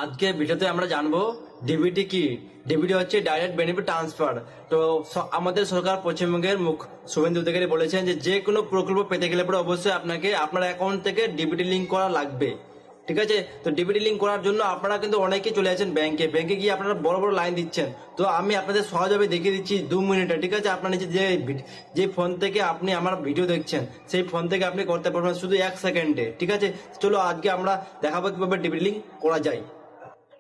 আজকে ভিডিওতে আমরা জানবো ডিবিটি কি। ডিবিটি হচ্ছে ডাইরেক্ট বেনিফিট ট্রান্সফার। তো আমাদের সরকার পশ্চিমবঙ্গের মুখ শুভেন্দু অধিকারী বলেছেন যে যে কোনো প্রকল্প পেতে গেলে পরে অবশ্যই আপনাকে আপনার অ্যাকাউন্ট থেকে ডিবিটি লিঙ্ক করা লাগবে। ঠিক আছে, তো ডিবিটি লিঙ্ক করার জন্য আপনারা কিন্তু অনেকেই চলে আছেন ব্যাংকে। ব্যাংকে গিয়ে আপনারা বড় বড় লাইন দিচ্ছেন। তো আমি আপনাদের সহজভাবে দেখিয়ে দিচ্ছি 2 মিনিটে। ঠিক আছে, আপনার নিচে যে ফোন থেকে আপনি আমার ভিডিও দেখছেন সেই ফোন থেকে আপনি করতে পারবেন শুধু 1 সেকেন্ডে। ঠিক আছে, চলো আজকে আমরা দেখাবো কিভাবে ডিবিটি লিঙ্ক করা যায়।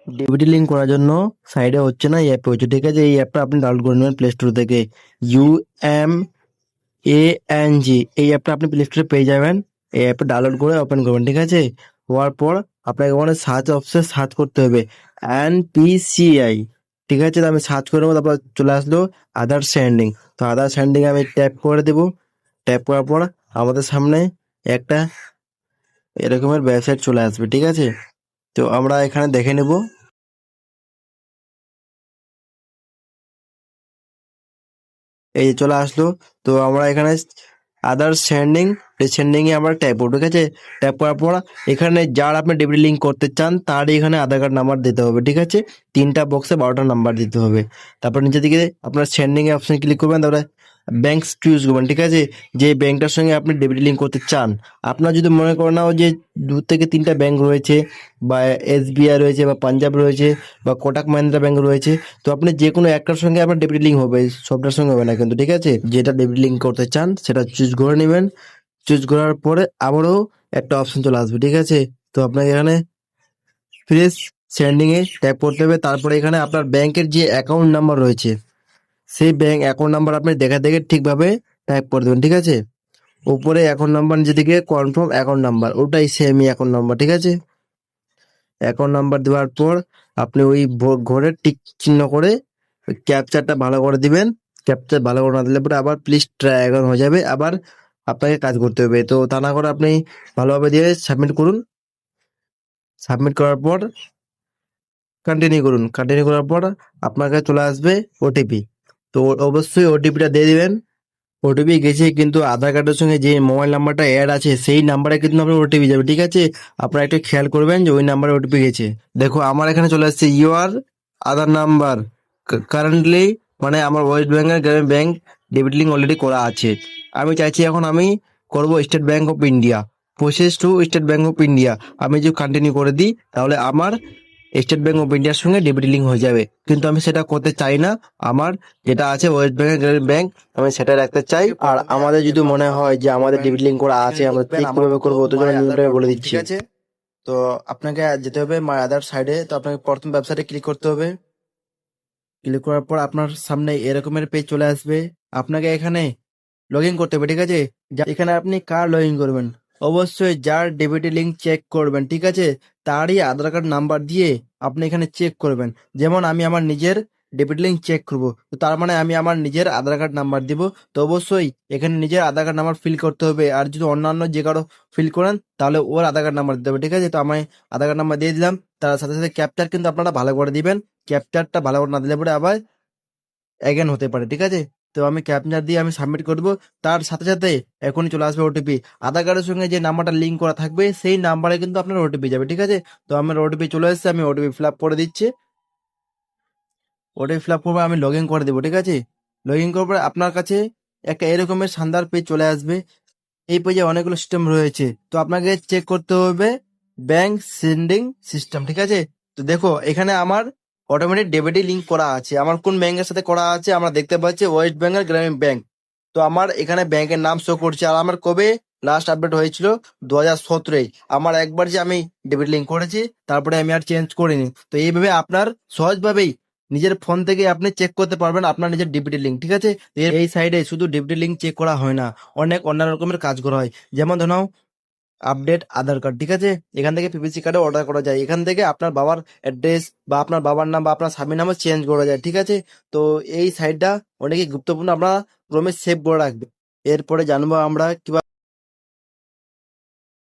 ডিবিটি লিঙ্ক করার জন্য সাইডে হচ্ছে না, এই অ্যাপে হচ্ছে। ঠিক আছে, এই অ্যাপটা আপনি ডাউনলোড করে নেবেন প্লে স্টোর থেকে। UMANG এই অ্যাপটা আপনি প্লে স্টোরে পেয়ে যাবেন। এই অ্যাপটা ডাউনলোড করে ওপেন করবেন। ঠিক আছে, হওয়ার পর আপনাকে ওখানে সার্চ অপশন সার্চ করতে হবে NPCI। ঠিক আছে, তো আমি সার্চ করে নেবো, তারপর চলে আসলো আধার সেন্ডিং। তো আধার সেন্ডিং আমি ট্যাপ করে দেবো। ট্যাপ করার পর আমাদের সামনে একটা এরকমের ওয়েবসাইট চলে আসবে। ঠিক আছে, তো আমরা এখানে দেখে নেব। এই যে চলে আসলো। তো আমরা এখানে আদার সেন্ডিং, এই সেন্ডিং এ আমরা ট্যাপ করবো। ঠিক আছে, ট্যাপ করার পর এখানে যার আপনি ডিবিটি লিঙ্ক করতে চান তারই এখানে আধার কার্ড নাম্বার দিতে হবে। ঠিক আছে, 3টা বক্সে 12টা নাম্বার দিতে হবে। তারপর নিচের দিকে আপনার সেন্ডিং এ অপশন ক্লিক করবেন, তারপরে ব্যাংক চুজ করবেন। ঠিক আছে, যে ব্যাংকটার সঙ্গে আপনি ডিবিটি লিঙ্ক করতে চান। আপনার যদি মনে করেন না যে 2 থেকে 3টা ব্যাংক রয়েছে, বা SBI রয়েছে, বা পাঞ্জাব রয়েছে, বা কোটাক মাহিন্দ্রা ব্যাংক রয়েছে, তো আপনি যে কোনো একটার সঙ্গে আপনার ডেবিট লিঙ্ক হবে, সবটার সঙ্গে হবে না কিন্তু। ঠিক আছে, যেটা ডেবিট লিঙ্ক করতে চান সেটা চুজ করে নেবেন। চুজ করার পরে আবারও একটা অপশন চলে আসবে। ঠিক আছে, তো আপনাকে এখানে ফ্রেশ সেন্ডিং এ ট্যাপ করতে হবে। তারপরে এখানে আপনার ব্যাংকের যে অ্যাকাউন্ট নাম্বার রয়েছে সেই ব্যাংক অ্যাকাউন্ট নাম্বার আপনি দেখা দেখে ঠিকভাবে টাইপ করে দেবেন। ঠিক আছে, উপরে অ্যাকাউন্ট নাম্বার, নিচে দিকে কনফার্ম অ্যাকাউন্ট নাম্বার, ওটাই সেমই অ্যাকাউন্ট নাম্বার। ঠিক আছে, অ্যাকাউন্ট নাম্বার দেওয়ার পর আপনি ওই ঘরে টিক চিহ্ন করে ক্যাপচারটা ভালো করে দিবেন। ক্যাপচার ভালো করে না দিলে পরে আবার প্লিজ ট্রাই অ্যাগাin হয়ে যাবে, আবার আপনাকে কাজ করতে হবে। তো তা না করে আপনি ভালোভাবে দিয়ে সাবমিট করুন। সাবমিট করার পর কন্টিনিউ করুন। কন্টিনিউ করার পর আপনার কাছে চলে আসবে ওটিপি। তো অবশ্যই ওটিপিটা দিয়ে দিবেন। ওটিপি গেছে, কিন্তু আধার কার্ডের সঙ্গে যে মোবাইল নাম্বারটা অ্যাড আছে সেই নাম্বারে কিন্তু আপনার ওটিপি যাবে। ঠিক আছে, আপনারা একটু খেয়াল করবেন যে ওই নাম্বারে ওটিপি গেছে। দেখো আমার এখানে চলে আসছে ইউর আধার নাম্বার কারেন্টলি, মানে আমার ওয়েস্ট বেঙ্গল গ্রামীণ ব্যাংক ডেবিট লিঙ্ক অলরেডি করা আছে। আমি চাইছি এখন আমি করব state bank of India, process to state bank of India. আমি যদি কন্টিনিউ করে দিই তাহলে আমার স্টেট ব্যাংক অফ ইন্ডিয়ার সঙ্গে ডেবিট লিঙ্ক হয়ে যাবে, কিন্তু আমি সেটা করতে চাই না। আমার যেটা আছে ওয়েস্ট বেঙ্গল গ্রামীণ ব্যাংক, আমি সেটা রাখতে চাই। আর আমাদের যদি মনে হয় যে আমাদের ডেবিট লিঙ্ক করা আছে, আমরা ঠিক কিভাবে করবো তো জন্য নিয়মটা বলে দিচ্ছি। ঠিক আছে, তো আপনাকে যেতে হবে মাই আদার সাইডে। তো আপনাকে প্রথম ওয়েবসাইটে ক্লিক করতে হবে। ক্লিক করার পর আপনার সামনে এরকমের পেজ চলে আসবে। আপনাকে এখানে লগ ইন করতে হবে। ঠিক আছে, এখানে আপনি কার লগ ইন করবেন, অবশ্যই যার ডেবিট লিঙ্ক চেক করবেন। ঠিক আছে, তারই আধার কার্ড নাম্বার দিয়ে আপনি এখানে চেক করবেন। যেমন আমি আমার নিজের ডেবিট লিঙ্ক চেক করব, তো তার মানে আমি আমার নিজের আধার কার্ড নাম্বার দিব। তো অবশ্যই এখানে নিজের আধার কার্ড নাম্বার ফিল করতে হবে। আর যদি অন্যান্য যে কারো ফিল করেন তাহলে ওর আধার কার্ড নাম্বার দিতে হবে। ঠিক আছে, তো আমি আধার কার্ড নাম্বার দিয়ে দিলাম। তার সাথে সাথে ক্যাপচার কিন্তু আপনারা ভালো করে দিবেন। ক্যাপচারটা ভালো করে না দিলে পরে আবার অ্যাগেন হতে পারে। ঠিক আছে, তো আমি ক্যাপচার দিয়ে আমি সাবমিট করব। তার সাথে সাথে এখনই চলে আসবে ওটিপি। আধার কার্ডের সঙ্গে যে নাম্বারটা লিঙ্ক করা থাকবে সেই নাম্বারে কিন্তু আপনার ওটিপি যাবে। ঠিক আছে, তো আমার ওটিপি চলে এসেছে, আমি ওটিপি ফিল আপ করে দিচ্ছি। ওটিপি ফিল আপ করবো, আমি লগ ইন করে দেবো। ঠিক আছে, লগ ইন করার পর আপনার কাছে একটা এরকমের শানদার পেজ চলে আসবে। এই পেজে অনেকগুলো সিস্টেম রয়েছে, তো আপনাকে চেক করতে হবে ব্যাংক সেন্ডিং সিস্টেম। ঠিক আছে, তো দেখো এখানে আমার অটোমেটিক ডেবিটে লিঙ্ক করা আছে। আমার কোন ব্যাংকের সাথে করা আছে আমরা দেখতে পাচ্ছি, ওয়েস্ট বেঙ্গল গ্রামীণ ব্যাংক। তো আমার এখানে ব্যাংকের নাম শো করছে। আর আমার কবে লাস্ট আপডেট হয়েছিল 2017-এ। আমার একবার যে আমি ডেবিট লিঙ্ক করেছি, তারপরে আমি আর চেঞ্জ করিনি। তো এইভাবে আপনার সহজভাবেই নিজের ফোন থেকে আপনি চেক করতে পারবেন আপনার নিজের ডিবিটি লিঙ্ক। ঠিক আছে, এই সাইডে শুধু ডিবিটি লিঙ্ক চেক করা হয় না, অনেক অন্যান্য রকমের কাজ করা হয়। যেমন ধরো আপডেট আধার কার্ড। ঠিক আছে, এখান থেকে পিপিসি কার্ডে অর্ডার করা যায়। এখান থেকে আপনার বাবার অ্যাড্রেস বা আপনার বাবার নাম বা আপনার স্বামীর নামও চেঞ্জ করা যায়। ঠিক আছে, তো এই সাইটটা অনেকই গুরুত্বপূর্ণ, আপনারা ক্রমে সেভ করে রাখবে। এরপরে জানবো আমরা কিভাবে